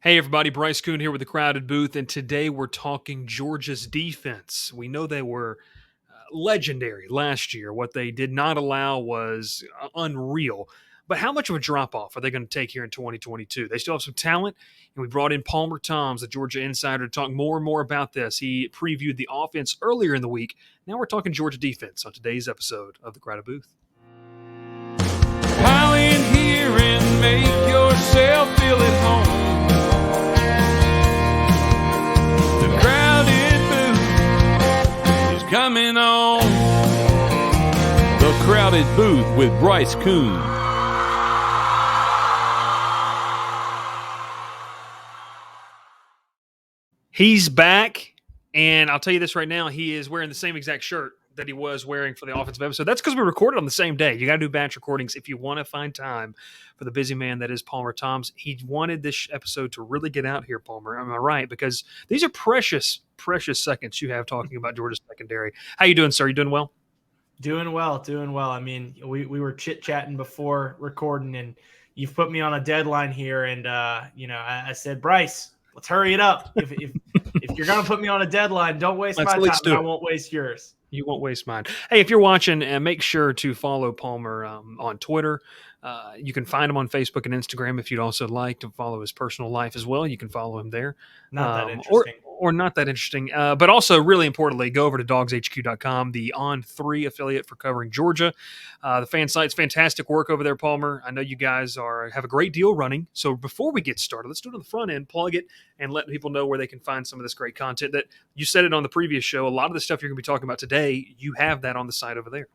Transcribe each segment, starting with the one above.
Hey everybody, Bryce Koon here with the Crowded Booth, and today we're talking Georgia's defense. We know they were legendary last year. What they did not allow was unreal. But how much of a drop off are they going to take here in 2022? They still have some talent, and we brought in Palmer Thombs, the Georgia insider, to talk more and more about this. He previewed the offense earlier in the week. Now we're talking Georgia defense on today's episode of the Crowded Booth. Pile in here and make yourself feel at home. Coming on the Crowded Booth with Bryce Koon. He's back, and I'll tell you this right now, he is wearing the same exact shirt that he was wearing for the offensive episode. That's because we recorded on the same day. You got to do batch recordings if you want to find time for the busy man that is Palmer Thombs. He wanted this episode to really get out here, Palmer. Am I right? Because these are precious seconds you have talking about Georgia's secondary. How you doing, sir? You doing well? Doing well. I mean, we were chit-chatting before recording, and you've put me on a deadline here, and I said, Bryce, let's hurry it up. If you're going to put me on a deadline, don't waste my time. I won't waste yours. You won't waste mine. Hey, if you're watching, make sure to follow Palmer on Twitter. You can find him on Facebook and Instagram if you'd also like to follow his personal life as well. You can follow him there. Not that interesting. Or not that interesting. But also, really importantly, go over to dogshq.com, the On3 affiliate for covering Georgia. The fan site's fantastic work over there, Palmer. I know you guys have a great deal running. So before we get started, let's do it on the front end, plug it, and let people know where they can find some of this great content. That you said it on the previous show. A lot of the stuff you're going to be talking about today, you have that on the site over there.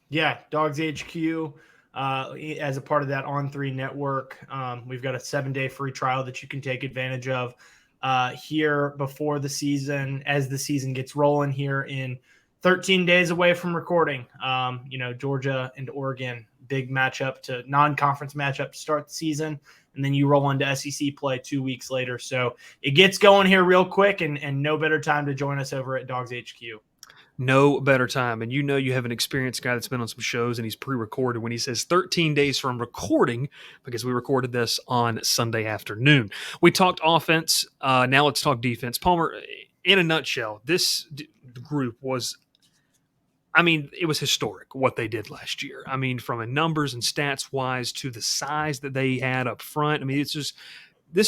Yeah, Dogs HQ. As a part of that On3 network, we've got a 7-day free trial that you can take advantage of here before the season, as the season gets rolling here in 13 days away from recording. Georgia and Oregon, big non-conference matchup to start the season, and then you roll into SEC play 2 weeks later. So it gets going here real quick, and no better time to join us over at Dogs HQ. No better time. And you have an experienced guy that's been on some shows, and he's pre-recorded when he says 13 days from recording, because we recorded this on Sunday afternoon. We talked offense. Now let's talk defense. Palmer, in a nutshell, this group was, it was historic what they did last year. From a numbers and stats wise to the size that they had up front. This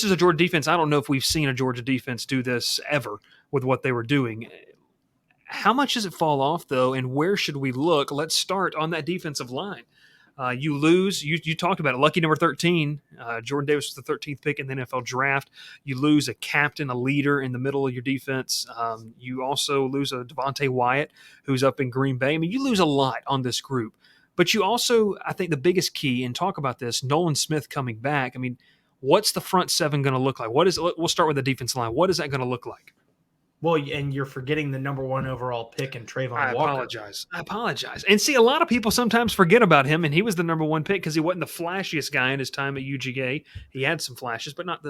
is a Georgia defense. I don't know if we've seen a Georgia defense do this ever with what they were doing. How much does it fall off, though, and where should we look? Let's start on that defensive line. You lose. You talked about it. Lucky number 13. Jordan Davis was the 13th pick in the NFL draft. You lose a captain, a leader in the middle of your defense. You also lose a Devontae Wyatt, who's up in Green Bay. You lose a lot on this group. But you also, I think the biggest key, and talk about this, Nolan Smith coming back. What's the front seven going to look like? We'll start with the defensive line. What is that going to look like? Well, and you're forgetting the number 1 overall pick in Trayvon Walker. I apologize. And see, a lot of people sometimes forget about him, and he was the number 1 pick because he wasn't the flashiest guy in his time at UGA. He had some flashes, but not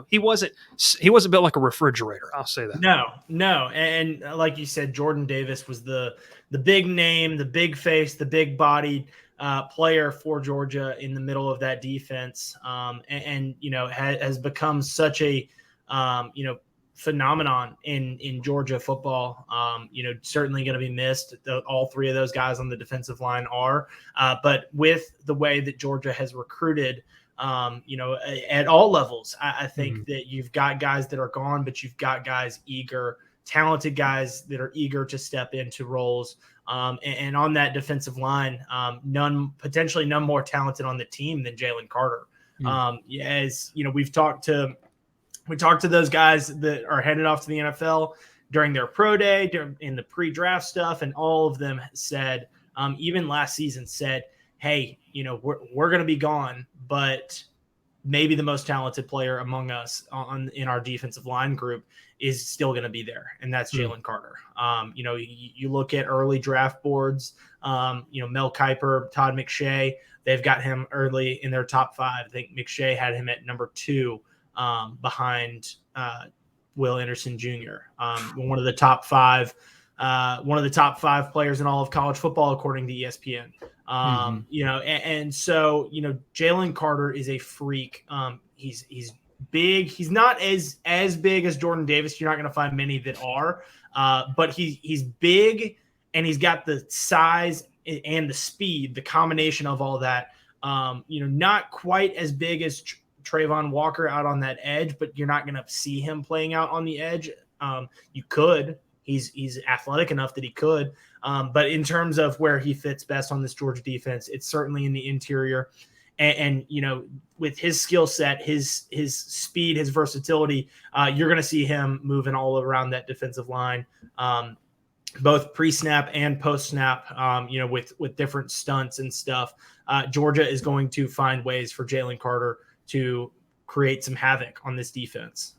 he wasn't built like a refrigerator. I'll say that. No. And like you said, Jordan Davis was the big name, the big face, the big bodied player for Georgia in the middle of that defense. Has become such a, phenomenon in Georgia football. Certainly going to be missed. All 3 of those guys on the defensive line are, but with the way that Georgia has recruited, at all levels, I think that you've got guys that are gone, but you've got guys talented guys that are eager to step into roles. And on that defensive line, potentially none more talented on the team than Jalen Carter. As we talked to those guys that are headed off to the NFL during their pro day, in the pre-draft stuff, and all of them said, even last season said, hey, we're going to be gone, but maybe the most talented player among us in our defensive line group is still going to be there, and that's Jalen Carter. You look at early draft boards, Mel Kiper, Todd McShay, they've got him early in their top 5. I think McShay had him at number 2. Behind Will Anderson Jr., one of the top 5 players in all of college football, according to ESPN. So Jalen Carter is a freak. He's big. He's not as big as Jordan Davis. You're not going to find many that are, but he's big, and he's got the size and the speed, the combination of all that. Not quite as big as Trayvon Walker out on that edge, but you're not going to see him playing out on the edge. You could. He's athletic enough that he could. But in terms of where he fits best on this Georgia defense, it's certainly in the interior. And with his skill set, his speed, his versatility, you're going to see him moving all around that defensive line, both pre-snap and post-snap, with different stunts and stuff. Georgia is going to find ways for Jalen Carter to create some havoc on this defense.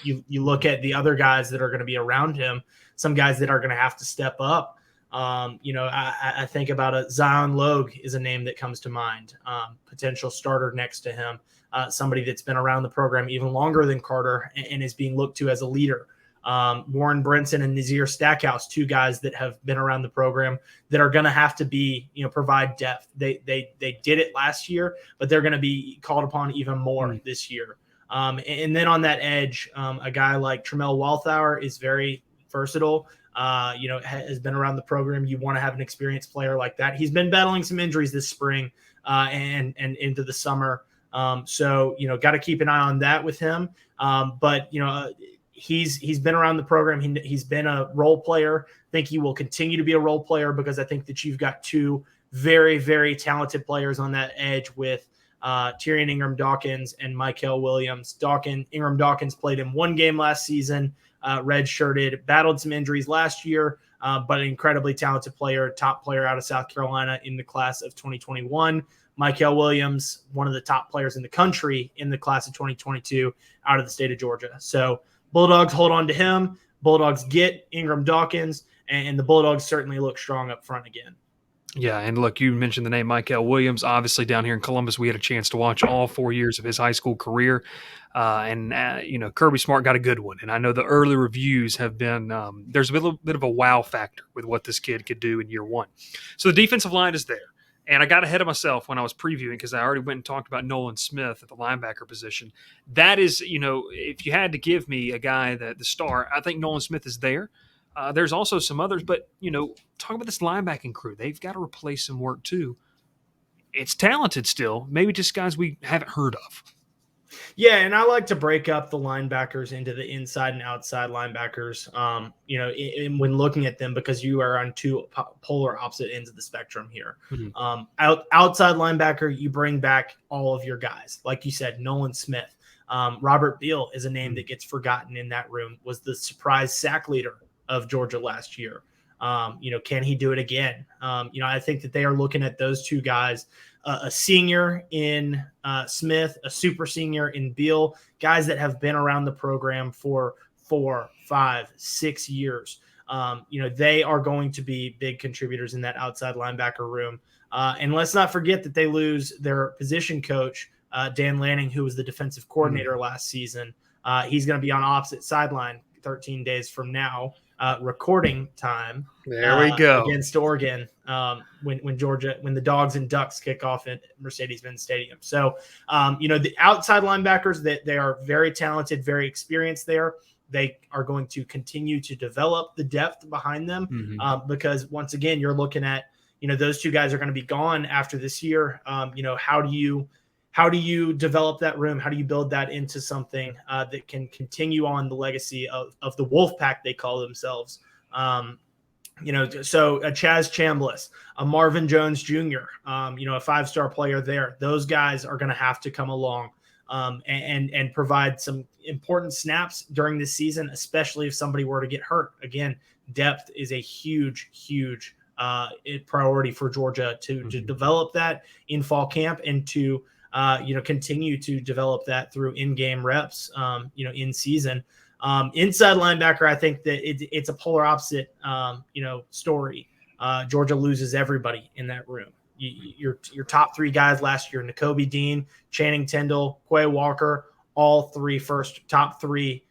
You look at the other guys that are going to be around him, some guys that are going to have to step up. I think about a Zion Logue is a name that comes to mind. Potential starter next to him, somebody that's been around the program even longer than Carter and is being looked to as a leader. Warren Brinson and Nazir Stackhouse, two guys that have been around the program that are going to have to be, provide depth. They did it last year, but they're going to be called upon even more this year. And then on that edge, a guy like Tramel Walthour is very versatile. Has been around the program. You want to have an experienced player like that. He's been battling some injuries this spring and into the summer. So got to keep an eye on that with him. But he's been around the program. He's been a role player. I think he will continue to be a role player because I think that you've got two very, very talented players on that edge with Tyrion Ingram-Dawkins and Mikhail Williams. Ingram Dawkins played in one game last season, redshirted, battled some injuries last year, but an incredibly talented player, top player out of South Carolina in the class of 2021. Mikhail Williams, one of the top players in the country in the class of 2022 out of the state of Georgia. So Bulldogs hold on to him. Bulldogs get Ingram-Dawkins, and the Bulldogs certainly look strong up front again. Yeah, and look, you mentioned the name Mikhail Williams. Obviously, down here in Columbus, we had a chance to watch all 4 years of his high school career. Kirby Smart got a good one. And I know the early reviews have been there's a little bit of a wow factor with what this kid could do in year one. So the defensive line is there. And I got ahead of myself when I was previewing because I already went and talked about Nolan Smith at the linebacker position. That is, if you had to give me a guy the star, I think Nolan Smith is there. There's also some others, but, talk about this linebacking crew. They've got to replace some work too. It's talented still, maybe just guys we haven't heard of. Yeah, and I like to break up the linebackers into the inside and outside linebackers, when looking at them because you are on two polar opposite ends of the spectrum here. Mm-hmm. Outside linebacker, you bring back all of your guys. Like you said, Nolan Smith. Robert Beal is a name that gets forgotten in that room, was the surprise sack leader of Georgia last year. Can he do it again? I think that they are looking at those two guys, a senior in Smith, a super senior in Beal, guys that have been around the program for 4, 5, 6 years. They are going to be big contributors in that outside linebacker room. And let's not forget that they lose their position coach, Dan Lanning, who was the defensive coordinator last season. He's going to be on opposite sideline 13 days from now. Recording time. There we go. Against Oregon when the Dogs and Ducks kick off at Mercedes-Benz Stadium. So, the outside linebackers, that they are very talented, very experienced there. They are going to continue to develop the depth behind them because once again, you're looking at, those two guys are going to be gone after this year. How do you develop that room? How do you build that into something that can continue on the legacy of the Wolfpack, they call themselves? So a Chaz Chambliss, a Marvin Jones Jr., a 5-star player there. Those guys are going to have to come along and provide some important snaps during this season, especially if somebody were to get hurt. Again, depth is a huge, huge priority for Georgia to develop that in fall camp and to continue to develop that through in-game reps, in season. Inside linebacker, I think that it's a polar opposite, story. Georgia loses everybody in that room. Your top 3 guys last year, Nakobe Dean, Channing Tindall, Quay Walker, all 3 top 3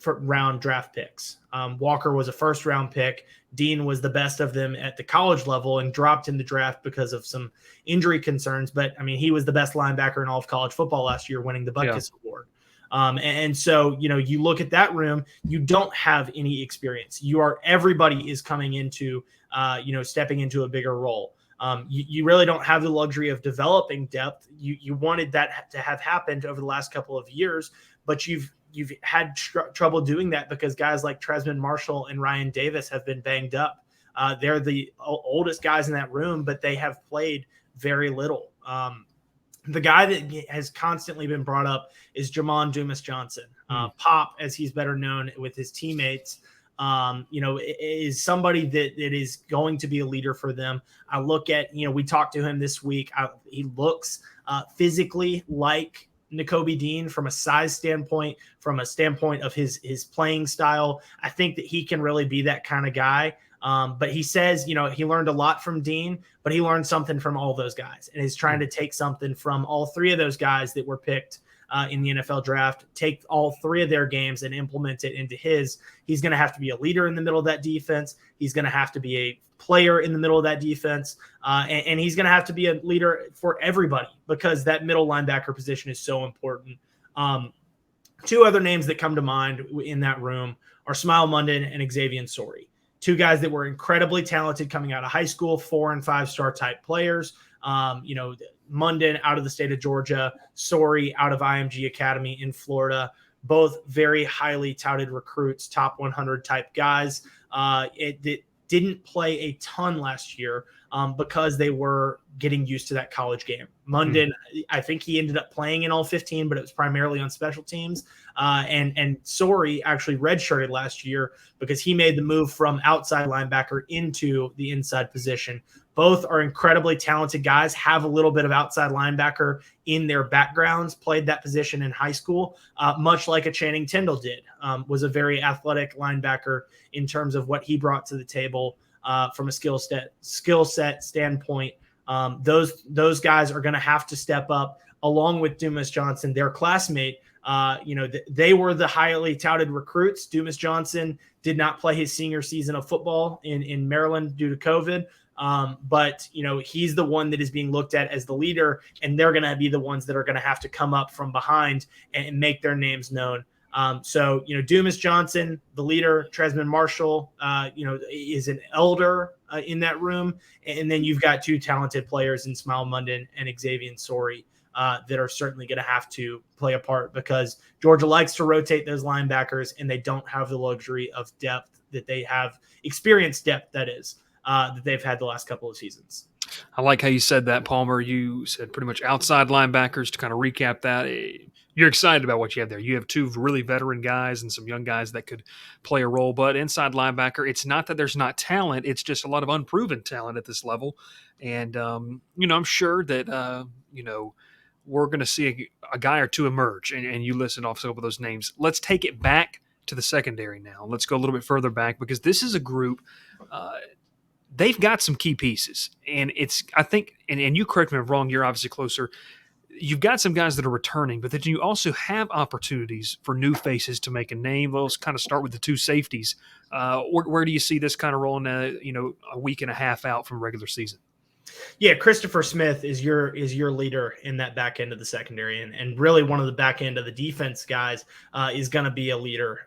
round draft picks. Walker was a first-round pick. Dean was the best of them at the college level and dropped in the draft because of some injury concerns. But, he was the best linebacker in all of college football last year, winning the Butkus Award. And so, you look at that room, you don't have any experience. Everybody is coming into, stepping into a bigger role. You really don't have the luxury of developing depth. You wanted that to have happened over the last couple of years, but you've had trouble doing that because guys like Tresman Marshall and Ryan Davis have been banged up. They're the oldest guys in that room, but they have played very little. The guy that has constantly been brought up is Jamon Dumas-Johnson. Pop, as he's better known with his teammates, is somebody that is going to be a leader for them. I look at, we talked to him this week. He looks physically like Nakobe Dean from a size standpoint, from a standpoint of his playing style. I think that he can really be that kind of guy. But he says, he learned a lot from Dean, but he learned something from all those guys and is trying to take something from all three of those guys that were picked in the NFL draft, take all three of their games and implement it into his. He's going to have to be a leader in the middle of that defense. He's going to have to be a player in the middle of that defense. And he's going to have to be a leader for everybody because that middle linebacker position is so important. Two other names that come to mind in that room are Smile Munden and Xavier Sorey. Two guys that were incredibly talented coming out of high school, 4- and 5-star type players. Munden out of the state of Georgia, Sorey out of IMG Academy in Florida, both very highly touted recruits, top 100 type guys. It didn't play a ton last year because they were getting used to that college game. Munden, I think he ended up playing in all 15, but it was primarily on special teams. And Sorey actually redshirted last year because he made the move from outside linebacker into the inside position. Both are incredibly talented guys, have a little bit of outside linebacker in their backgrounds, played that position in high school, much like a Channing Tindall did, was a very athletic linebacker in terms of what he brought to the table from a skill set standpoint. Those guys are going to have to step up along with Dumas-Johnson, their classmate. They were the highly touted recruits. Dumas-Johnson did not play his senior season of football in Maryland due to COVID. But he's the one that is being looked at as the leader, and they're going to be the ones that are going to have to come up from behind and make their names known. So Dumas-Johnson, the leader, Tresman Marshall, is an elder in that room. And then you've got two talented players in Smile Munden and Xavier Sorey that are certainly going to have to play a part because Georgia likes to rotate those linebackers and they don't have the luxury of depth that they have, experienced depth, that is. That they've had the last couple of seasons. I like how you said that, Palmer. You said pretty much outside linebackers. To kind of recap that, you're excited about what you have there. You have two really veteran guys and some young guys that could play a role. But inside linebacker, it's not that there's not talent. It's just a lot of unproven talent at this level. And, I'm sure that, we're going to see a guy or two emerge. And you listed off some of those names. Let's take it back to the secondary now. Let's go a little bit further back because this is a group they've got some key pieces. And I think, and you correct me if I'm wrong, you're obviously closer. You've got some guys that are returning, but then you also have opportunities for new faces to make a name. Let's kind of start with the two safeties. Where do you see this kind of rolling, a week and a half out from regular season? Yeah, Christopher Smith is your leader in that back end of the secondary, and really one of the back end of the defense guys is going to be a leader.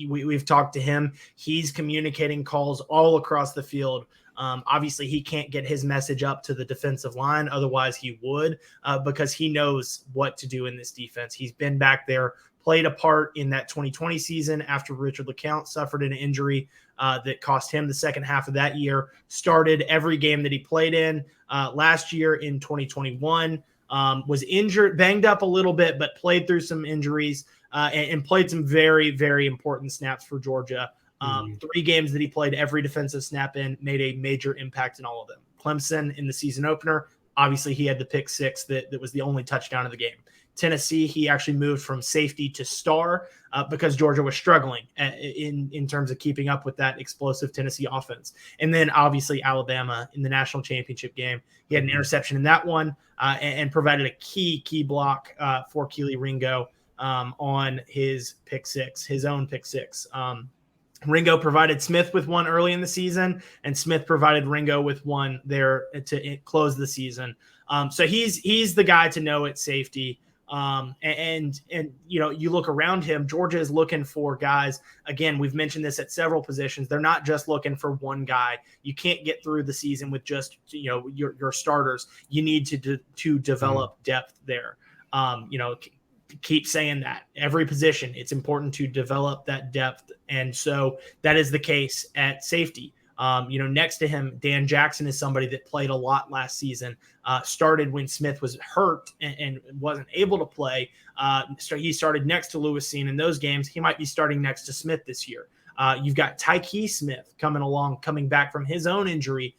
We've talked to him. He's communicating calls all across the field. Obviously, he can't get his message up to the defensive line. Otherwise, he would because he knows what to do in this defense. He's been back there, played a part in that 2020 season after Richard LeCount suffered an injury that cost him the second half of that year, started every game that he played in. Last year in 2021, was injured, banged up a little bit, but played through some injuries and played some very, very important snaps for Georgia. 3 games that he played every defensive snap in, made a major impact in all of them. Clemson in the season opener, obviously he had the pick 6 that was the only touchdown of the game. Tennessee, he actually moved from safety to star because Georgia was struggling in terms of keeping up with that explosive Tennessee offense. And then obviously Alabama in the national championship game, he had an interception in that one and provided a key block for Keely Ringo on his pick 6, his own pick 6. Ringo provided Smith with one early in the season, and Smith provided Ringo with one there to close the season. So he's the guy to know at safety. And you look around him, Georgia is looking for guys. Again, we've mentioned this at several positions. They're not just looking for one guy. You can't get through the season with just, your starters. You need to develop depth there. Keep saying that every position, it's important to develop that depth. And so that is the case at safety. Next to him, Dan Jackson is somebody that played a lot last season, started when Smith was hurt and wasn't able to play. So he started next to Lewis Seen in those games. He might be starting next to Smith this year. You've got Tyki Smith coming back from his own injury.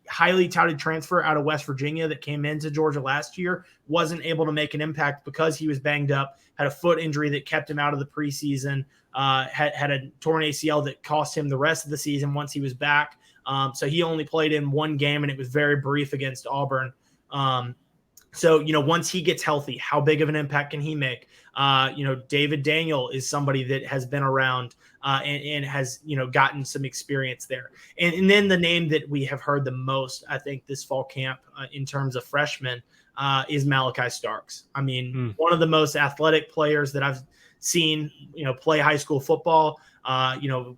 Highly touted transfer out of West Virginia that came into Georgia last year, wasn't able to make an impact because he was banged up, had a foot injury that kept him out of the preseason, had a torn ACL that cost him the rest of the season once he was back. So he only played in one game, and it was very brief against Auburn. So once he gets healthy, how big of an impact can he make? David Daniel is somebody that has been around and has, gotten some experience there. And then the name that we have heard the most, I think, this fall camp in terms of freshmen is Malachi Starks. I mean, one of the most athletic players that I've seen, play high school football,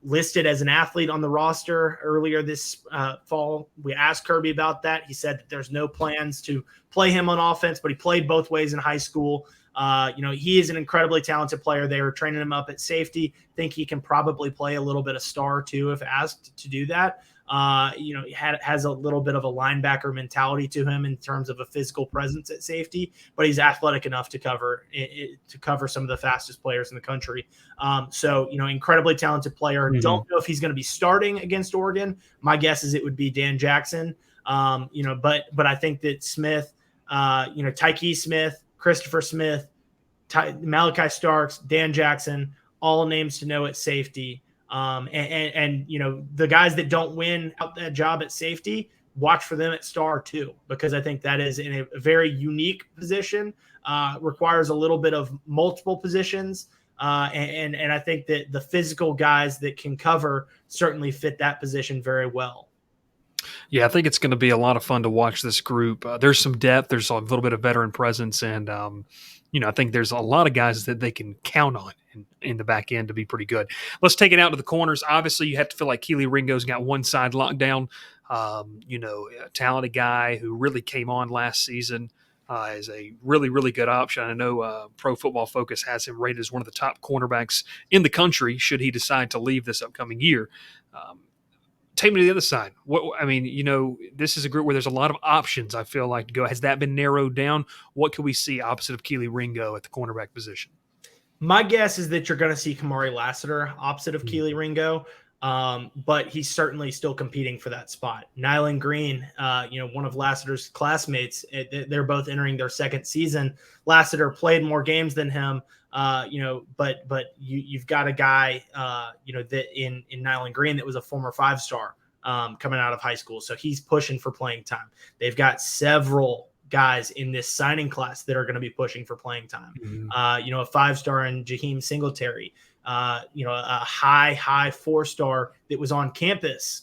listed as an athlete on the roster earlier this fall. We asked Kirby about that. He said that there's no plans to play him on offense, but he played both ways in high school. He is an incredibly talented player. They were training him up at safety. Think he can probably play a little bit of star too, if asked to do that. He has a little bit of a linebacker mentality to him in terms of a physical presence at safety, but he's athletic enough to cover some of the fastest players in the country. Incredibly talented player. Don't know if he's going to be starting against Oregon. My guess is it would be Dan Jackson. But I think that Smith, Tyki Smith, Christopher Smith, Malachi Starks, Dan Jackson, all names to know at safety. The guys that don't win out that job at safety, watch for them at star too, because I think that is in a very unique position, requires a little bit of multiple positions. And I think that the physical guys that can cover certainly fit that position very well. Yeah, I think it's going to be a lot of fun to watch this group. There's some depth. There's a little bit of veteran presence. And, I think there's a lot of guys that they can count on in the back end to be pretty good. Let's take it out to the corners. Obviously, you have to feel like Keely Ringo's got one side locked down. A talented guy who really came on last season is a really, really good option. I know Pro Football Focus has him rated as one of the top cornerbacks in the country should he decide to leave this upcoming year. Take me to the other side. This is a group where there's a lot of options, I feel like, to go. Has that been narrowed down? What can we see opposite of Keely Ringo at the cornerback position? My guess is that you're going to see Kamari Lassiter opposite of Keely Ringo, but he's certainly still competing for that spot. Nyland Green, one of Lassiter's classmates, they're both entering their second season. Lassiter played more games than him, but you've got a guy, that in Nyland Green that was a former 5-star coming out of high school. So he's pushing for playing time. They've got several guys in this signing class that are going to be pushing for playing time. A 5-star in Jaheim Singletary, a high 4-star that was on campus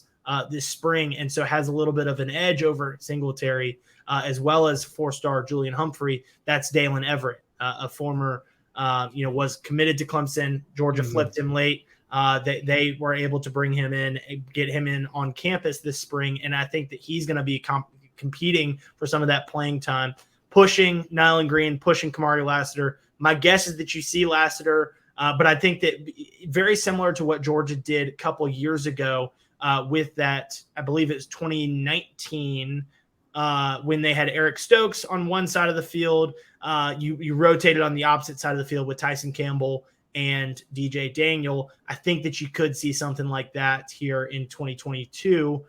this spring. And so has a little bit of an edge over Singletary, as well as 4-star Julian Humphrey. That's Dalen Everett, a former, was committed to Clemson. Georgia flipped him late. They were able to bring him in, get him in on campus this spring. And I think that he's going to be competing for some of that playing time, pushing Nyland Green, pushing Kamari Lassiter. My guess is that you see Lassiter, but I think that very similar to what Georgia did a couple years ago with that, I believe it was 2019, when they had Eric Stokes on one side of the field. You rotated on the opposite side of the field with Tyson Campbell and DJ Daniel. I think that you could see something like that here in 2022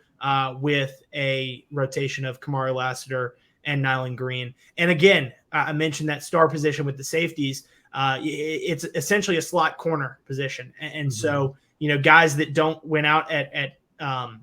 with a rotation of Kamari Lassiter and Nyland Green. And again, I mentioned that star position with the safeties. It's essentially a slot corner position. And so, guys that don't win out at the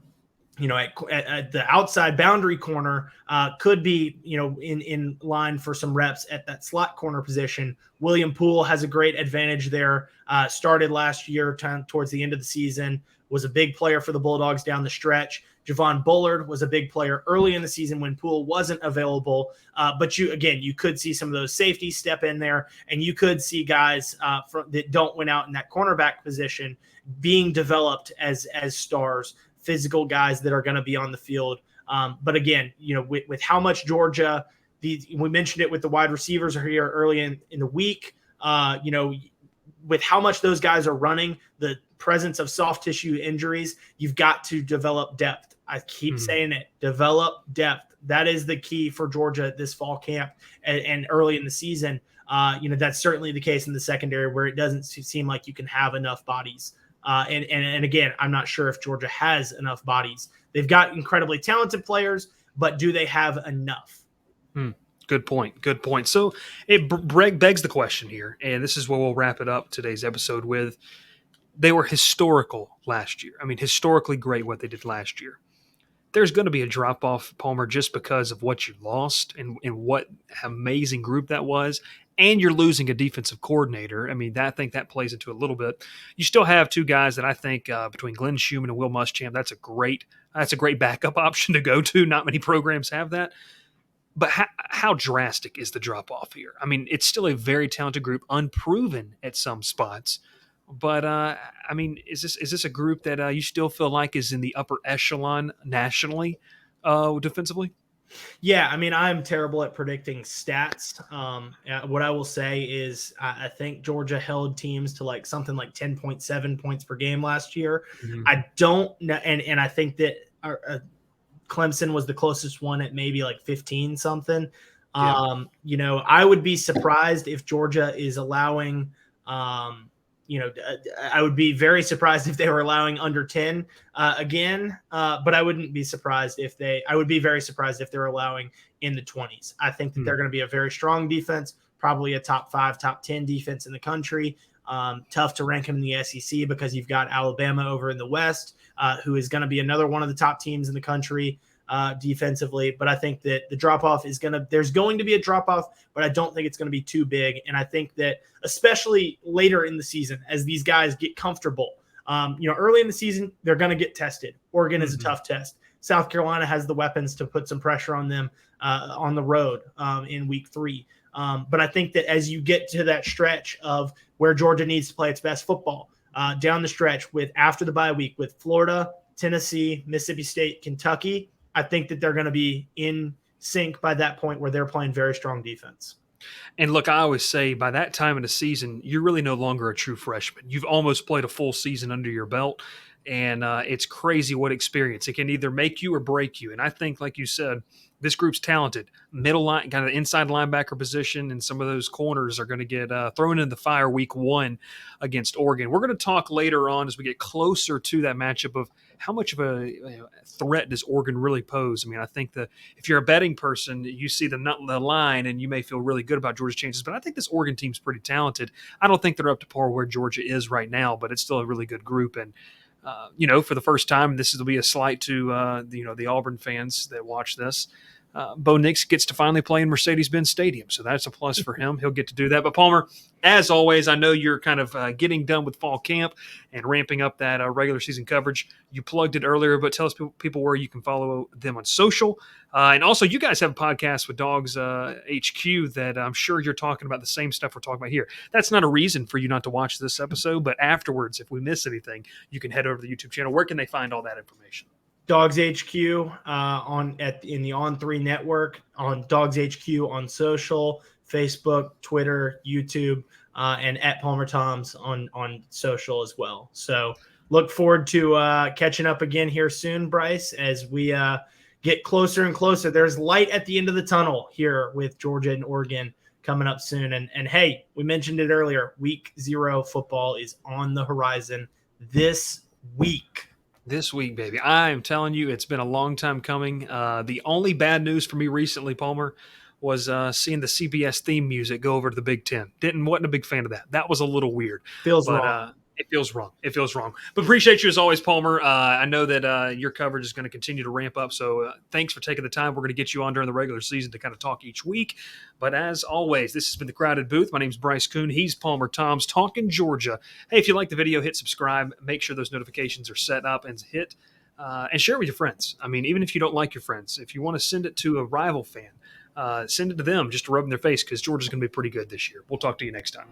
outside boundary corner could be, in line for some reps at that slot corner position. William Poole has a great advantage there. Started last year towards the end of the season, was a big player for the Bulldogs down the stretch. Javon Bullard was a big player early in the season when Poole wasn't available. But you could see some of those safeties step in there, and you could see guys that don't win out in that cornerback position being developed as stars, physical guys that are going to be on the field. But again, with how much Georgia, we mentioned it with the wide receivers are here early in the week. With how much those guys are running, the presence of soft tissue injuries, you've got to develop depth. I keep saying it, develop depth. That is the key for Georgia this fall camp and early in the season. That's certainly the case in the secondary where it doesn't seem like you can have enough bodies. And again, I'm not sure if Georgia has enough bodies. They've got incredibly talented players, but do they have enough? Good point. Good point. So it begs the question here, and this is where we'll wrap it up today's episode with. They were historical last year. I mean, historically great what they did last year. There's going to be a drop-off, Palmer, just because of what you lost and what amazing group that was, and you're losing a defensive coordinator. I mean, I think that plays into a little bit. You still have two guys that I think between Glenn Schumann and Will Muschamp, that's a great backup option to go to. Not many programs have that. But how drastic is the drop-off here? I mean, it's still a very talented group, unproven at some spots. But, I mean, is this a group that you still feel like is in the upper echelon nationally defensively? Yeah, I mean, I'm terrible at predicting stats. What I will say is I think Georgia held teams to like something like 10.7 points per game last year. Mm-hmm. I don't know, and I think that Clemson was the closest one at maybe like 15 something. Yeah. I would be surprised if Georgia is allowing, I would be very surprised if they were allowing under 10 again. But I wouldn't be surprised I would be very surprised if they're allowing in the 20s. I think that they're going to be a very strong defense, probably a top 5, top 10 defense in the country. Tough to rank them in the SEC because you've got Alabama over in the West, who is going to be another one of the top teams in the country defensively. But I think that the drop-off there's going to be a drop-off, but I don't think it's going to be too big. And I think that especially later in the season, as these guys get comfortable, early in the season, they're going to get tested. Oregon is a tough test. South Carolina has the weapons to put some pressure on them on the road in week 3. But I think that as you get to that stretch of where Georgia needs to play its best football, down the stretch after the bye week with Florida, Tennessee, Mississippi State, Kentucky, I think that they're going to be in sync by that point where they're playing very strong defense. And look, I always say by that time in the season, you're really no longer a true freshman. You've almost played a full season under your belt, and it's crazy what experience. It can either make you or break you. And I think, like you said, this group's talented. Middle line, kind of inside linebacker position, and some of those corners are going to get thrown in the fire week 1 against Oregon. We're going to talk later on as we get closer to that matchup of how much of a threat does Oregon really pose. I mean, I think that if you're a betting person, you see the line and you may feel really good about Georgia's chances, but I think this Oregon team's pretty talented. I don't think they're up to par where Georgia is right now, but it's still a really good group. And for the first time, this will be a slight to the Auburn fans that watch this. Bo Nix gets to finally play in Mercedes-Benz Stadium, so that's a plus for him. He'll get to do that. But Palmer, as always, I know you're kind of getting done with fall camp and ramping up that regular season coverage. You plugged it earlier, but tell us people where you can follow them on social. And also, you guys have a podcast with Dogs HQ that I'm sure you're talking about the same stuff we're talking about here. That's not a reason for you not to watch this episode, but afterwards, if we miss anything, you can head over to the YouTube channel. Where can they find all that information? Dogs HQ in the On3 network, on Dogs HQ on social, Facebook, Twitter, YouTube, and at Palmer Thombs on social as well. So look forward to catching up again here soon, Bryce, as we get closer and closer. There's light at the end of the tunnel here with Georgia and Oregon coming up soon. And hey, we mentioned it earlier, week 0 football is on the horizon this week. This week, baby. I am telling you, it's been a long time coming. The only bad news for me recently, Palmer, was seeing the CBS theme music go over to the Big Ten. Wasn't a big fan of that. That was a little weird. Feels wrong. It feels wrong. It feels wrong. But appreciate you as always, Palmer. I know that your coverage is going to continue to ramp up. So thanks for taking the time. We're going to get you on during the regular season to kind of talk each week. But as always, this has been The Crowded Booth. My name is Bryce Koon. He's Palmer Thombs, talking Georgia. Hey, if you like the video, hit subscribe. Make sure those notifications are set up and hit and share it with your friends. I mean, even if you don't like your friends, if you want to send it to a rival fan, send it to them just to rub in their face, because Georgia's going to be pretty good this year. We'll talk to you next time.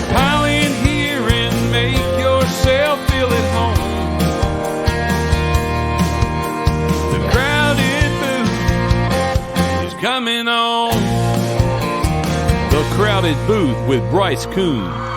Pile in here and make yourself feel at home. The crowded booth is coming on. The Crowded Booth with Bryce Koon.